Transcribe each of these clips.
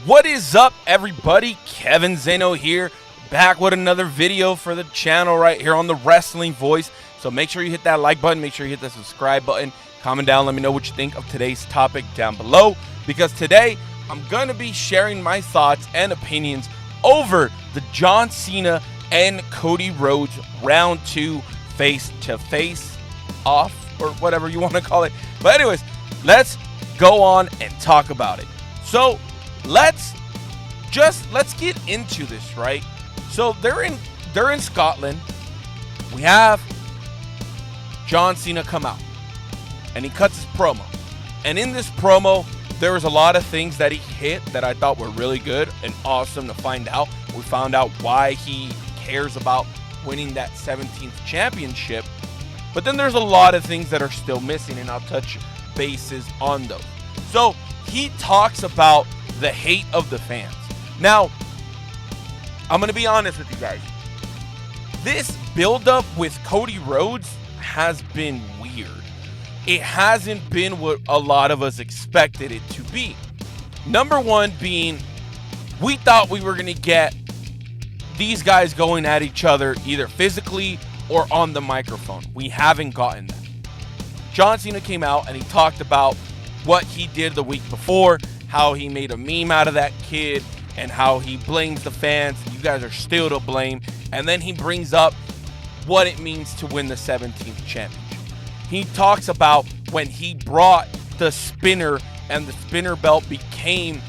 What is up, everybody? Kevin Zeno here, back with another video for the channel right here on the Wrestling Voice. So make sure you hit that like button, make sure you hit the subscribe button, comment down, let me know what you think of today's topic down below, because today I'm going to be sharing my thoughts and opinions over the John Cena and Cody Rhodes round 2 face-to-face off, or whatever you want to call it. But anyways, let's go on and talk about it. So let's get into this, right? So they're in Scotland. We have John Cena come out and he cuts his promo. And in this promo, there was a lot of things that he hit that I thought were really good and awesome to find out. We found out why he cares about winning that 17th championship. But then there's a lot of things that are still missing, and I'll touch bases on those. So he talks about the hate of the fans. Now, I'm going to be honest with you guys. This build-up with Cody Rhodes has been weird. It hasn't been what a lot of us expected it to be. Number one being, we thought we were going to get these guys going at each other either physically or on the microphone. We haven't gotten that. John Cena came out and he talked about what he did the week before, how he made a meme out of that kid, and how he blames the fans. You guys are still to blame. And then he brings up what it means to win the 17th championship. He talks about when he brought the spinner, and the spinner belt became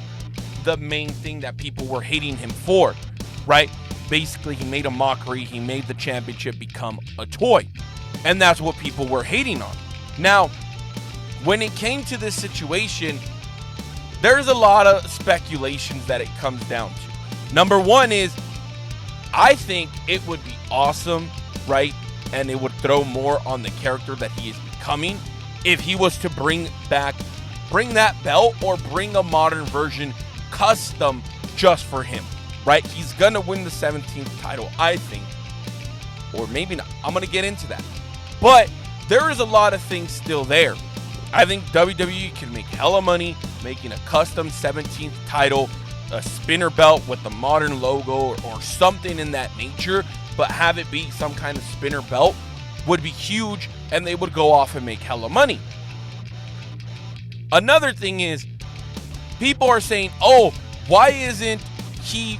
the main thing that people were hating him for, right? Basically, he made a mockery. He made the championship become a toy. And that's what people were hating on. Now, when it came to this situation, there's a lot of speculations that it comes down to. Number one is, I think it would be awesome, right? And it would throw more on the character that he is becoming if he was to bring that belt, or bring a modern version custom just for him, right? He's gonna win the 17th title, I think, or maybe not. I'm gonna get into that, but there is a lot of things still there. I think WWE can make hella money making a custom 17th title, a spinner belt with the modern logo or something in that nature, but have it be some kind of spinner belt would be huge, and they would go off and make hella money. Another thing is, people are saying, oh, why isn't he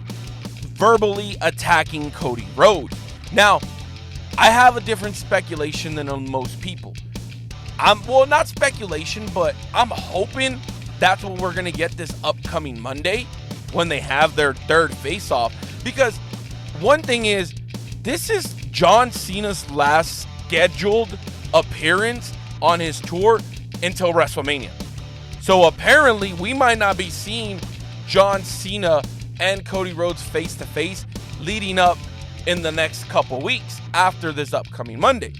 verbally attacking Cody Rhodes? Now, I have a different speculation than most people. Well, not speculation, but I'm hoping that's what we're going to get this upcoming Monday when they have their third face-off. Because one thing is, this is John Cena's last scheduled appearance on his tour until WrestleMania. So apparently, we might not be seeing John Cena and Cody Rhodes face-to-face leading up in the next couple weeks after this upcoming Monday,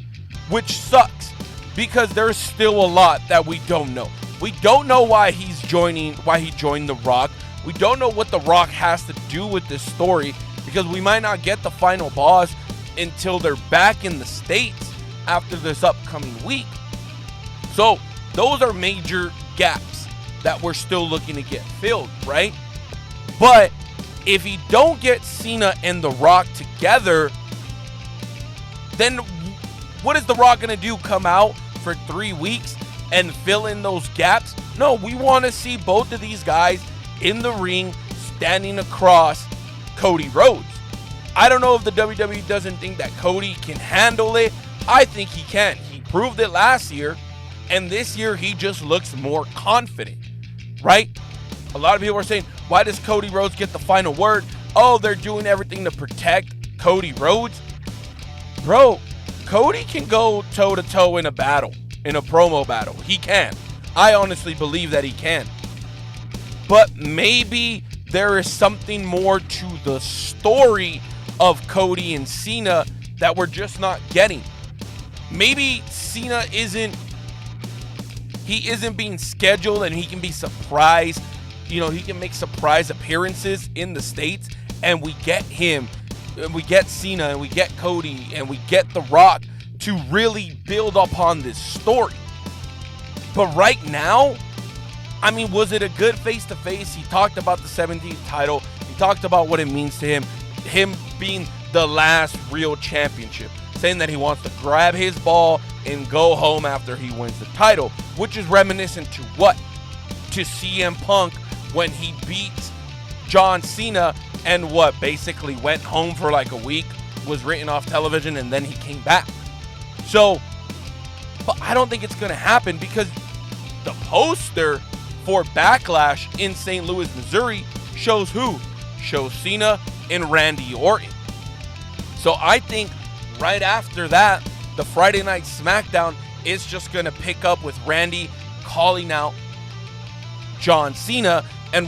which sucks because there's still a lot that we don't know. We don't know why he joined The Rock. We don't know what The Rock has to do with this story, because we might not get the final boss until they're back in the States after this upcoming week. So those are major gaps that we're still looking to get filled, right? But if you don't get Cena and The Rock together, then what is The Rock going to do? Come out for 3 weeks and fill in those gaps? No, we want to see both of these guys in the ring standing across Cody Rhodes. I don't know if the WWE doesn't think that Cody can handle it. I think he can. He proved it last year, and this year he just looks more confident, right? A lot of people are saying, why does Cody Rhodes get the final word? Oh, they're doing everything to protect Cody Rhodes. Bro, Cody can go toe-to-toe in a battle, in a promo battle. He can. I honestly believe that he can. But maybe there is something more to the story of Cody and Cena that we're just not getting. Maybe Cena isn't being scheduled and he can be surprised. You know, he can make surprise appearances in the States, and we get him, and we get Cena, and we get Cody, and we get The Rock to really build upon this story. But right now, I mean, was it a good face-to-face? He talked about the 17th title. He talked about what it means to him being the last real championship, saying that he wants to grab his ball and go home after he wins the title, which is reminiscent to what? To CM Punk when he beats John Cena and what? Basically went home for like a week, was written off television, and then he came back. So, but I don't think it's going to happen because the poster for Backlash in St. Louis, Missouri shows who? Shows Cena and Randy Orton. So I think right after that, the Friday Night SmackDown is just going to pick up with Randy calling out John Cena, and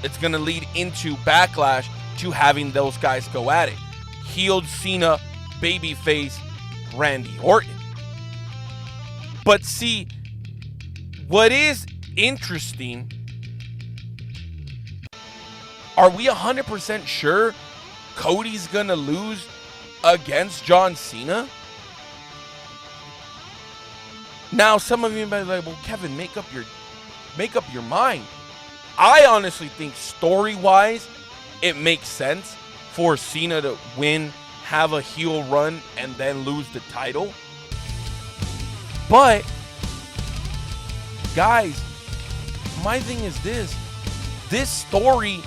it's going to lead into Backlash to having those guys go at it. Healed Cena, babyface Randy Orton. But see, what is interesting, are we 100% sure Cody's going to lose against John Cena? Now, some of you might be like, well, Kevin, make up your mind. I honestly think story-wise, it makes sense for Cena to win, have a heel run, and then lose the title. But, guys, my thing is this story,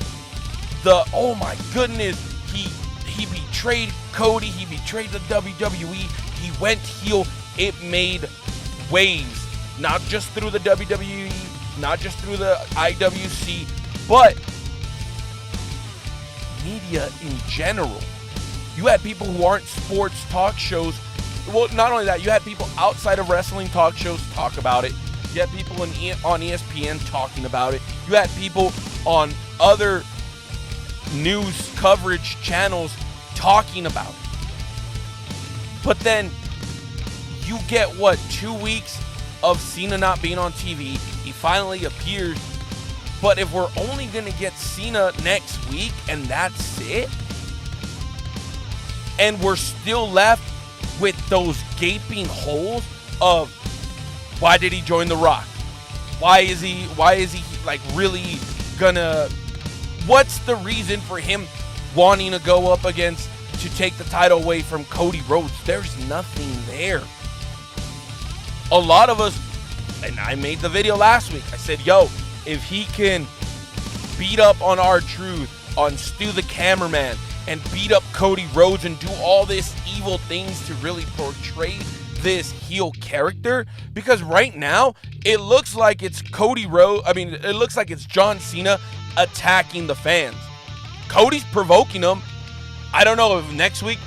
oh my goodness, he betrayed Cody, he betrayed the WWE, he went heel, it made waves, not just through the WWE, not just through the IWC, but media in general. You had people who aren't sports talk shows. Well, not only that, you had people outside of wrestling talk shows talk about it. You had people on ESPN talking about it. You had people on other news coverage channels talking about it. But then you get, 2 weeks of Cena not being on TV. He finally appears. But if we're only going to get Cena next week and that's it, and we're still left with those gaping holes of why did he join The Rock? Why is he like really gonna, what's the reason for him wanting to go up against, to take the title away from Cody Rhodes? There's nothing there. A lot of us, and I made the video last week, I said, yo, if he can beat up on R-Truth, on Stu the Cameraman, and beat up Cody Rhodes and do all this evil things to really portray this heel character, because right now it looks like it's it looks like it's John Cena attacking the fans. Cody's provoking him. I don't know if next week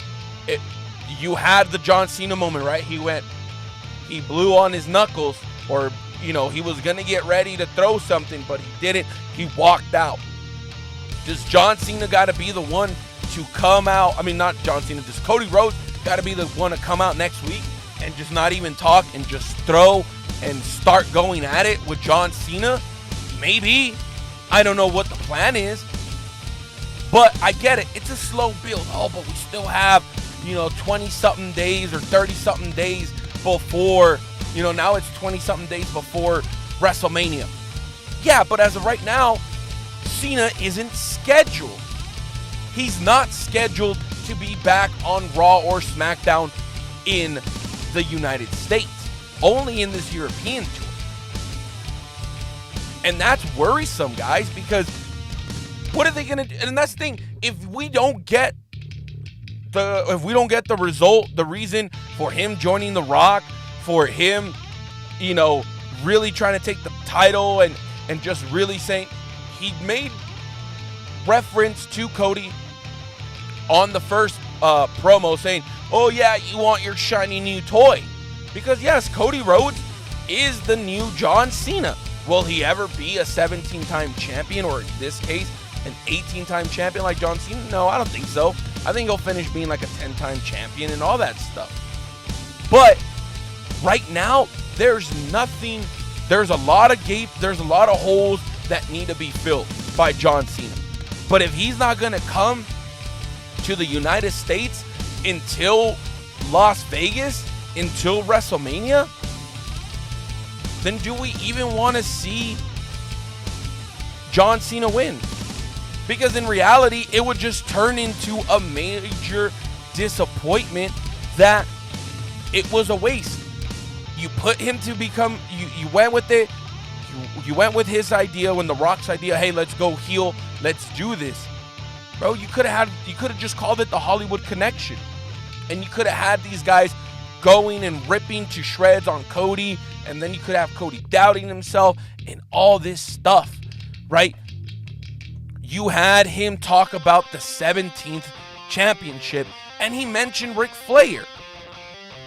you had the John Cena moment, right? He blew on his knuckles, or he was gonna get ready to throw something, but he didn't. He walked out. Does John Cena gotta be the one to come out? I mean, not John Cena, does Cody Rhodes gotta be the one to come out next week and just not even talk and just throw and start going at it with John Cena? Maybe. I don't know what the plan is. But I get it. It's a slow build. Oh, but we still have, 20-something days or 30-something days before, now it's 20-something days before WrestleMania. Yeah, but as of right now, Cena isn't scheduled. He's not scheduled to be back on Raw or SmackDown in the United States. Only in this European tour. And that's worrisome, guys, because what are they going to do? And that's the thing. If we don't get the result, the reason for him joining The Rock, for him, really trying to take the title and just really saying, he made reference to Cody on the first promo saying, oh yeah, you want your shiny new toy. Because yes, Cody Rhodes is the new John Cena. Will he ever be a 17-time champion, or in this case, an 18-time champion like John Cena? No, I don't think so. I think he'll finish being like a 10-time champion and all that stuff. But right now, there's nothing. There's a lot of there's a lot of holes that need to be filled by John Cena. But if he's not going to come to the United States until Las Vegas, until WrestleMania, then do we even want to see John Cena win? Because in reality, it would just turn into a major disappointment that it was a waste. You put him to become, you went with it, you went with his idea, when The Rock's idea, hey, let's go heel, let's do this. Bro, you could have just called it the Hollywood Connection. And you could have had these guys going and ripping to shreds on Cody, and then you could have Cody doubting himself and all this stuff, right? You had him talk about the 17th championship, and he mentioned Ric Flair.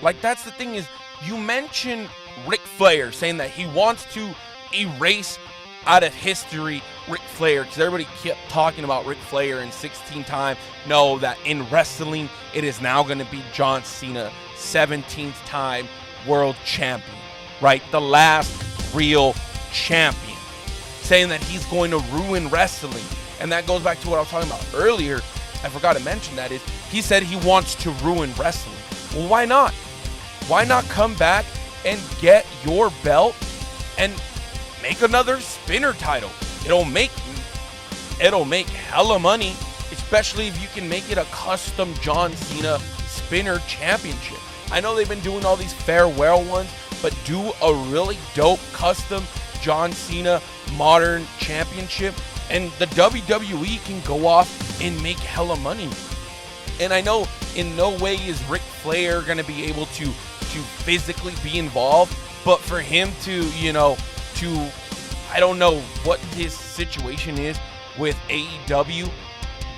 Like, that's the thing, is you mention Ric Flair, saying that he wants to erase out of history Ric Flair, because everybody kept talking about Ric Flair in 16 time. No, that in wrestling, it is now going to be John Cena, 17th time world champion, right? The last real champion, saying that he's going to ruin wrestling. And that goes back to what I was talking about earlier. I forgot to mention that, is he said he wants to ruin wrestling. Well, why not? Why not come back and get your belt and make another spinner title? It'll make hella money, especially if you can make it a custom John Cena spinner championship. I know they've been doing all these farewell ones, but do a really dope custom John Cena modern championship, and the WWE can go off and make hella money. And I know in no way is Ric Flair going to be able to physically be involved, but for him to, I don't know what his situation is with AEW,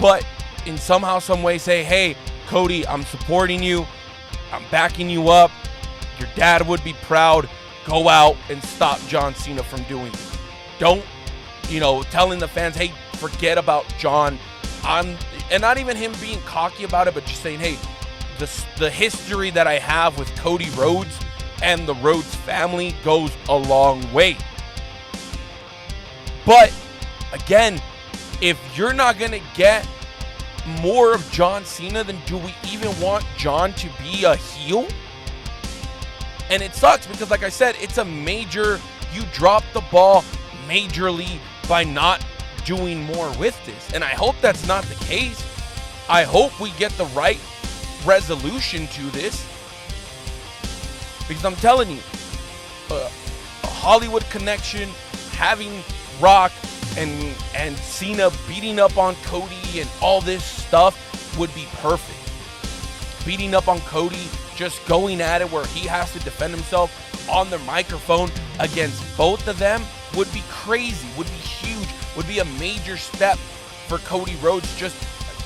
but in somehow, some way say, hey, Cody, I'm supporting you. I'm backing you up. Your dad would be proud. Go out and stop John Cena from doing it. Don't, telling the fans, hey, forget about John. And not even him being cocky about it, but just saying, hey, the history that I have with Cody Rhodes and the Rhodes family goes a long way. But again, if you're not going to get more of John Cena, then do we even want John to be a heel? And it sucks because, like I said, it's a major, you dropped the ball majorly by not doing more with this. And I hope that's not the case. I hope we get the right resolution to this, because I'm telling you, a Hollywood Connection, having Rock and Cena beating up on Cody and all this stuff would be perfect. Beating up on Cody, just going at it where he has to defend himself on the microphone against both of them would be crazy, would be huge, would be a major step for Cody Rhodes, just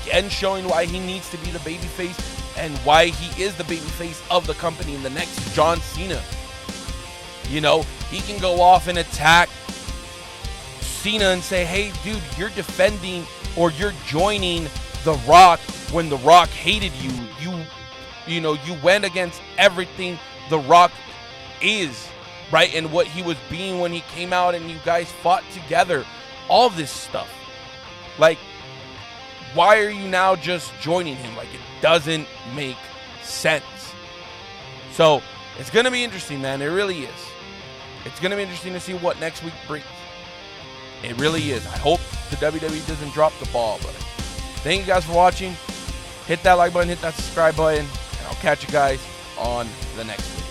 again showing why he needs to be the babyface and why he is the babyface of the company in the next John Cena. He can go off and attack Cena and say, hey, dude, you're defending or you're joining The Rock when The Rock hated you. You went against everything The Rock is, right? And what he was being when he came out and you guys fought together. All this stuff. Like, why are you now just joining him? Like, it doesn't make sense. So, it's going to be interesting, man. It really is. It's going to be interesting to see what next week brings. It really is. I hope the WWE doesn't drop the ball. But thank you guys for watching. Hit that like button, hit that subscribe button, and I'll catch you guys on the next video.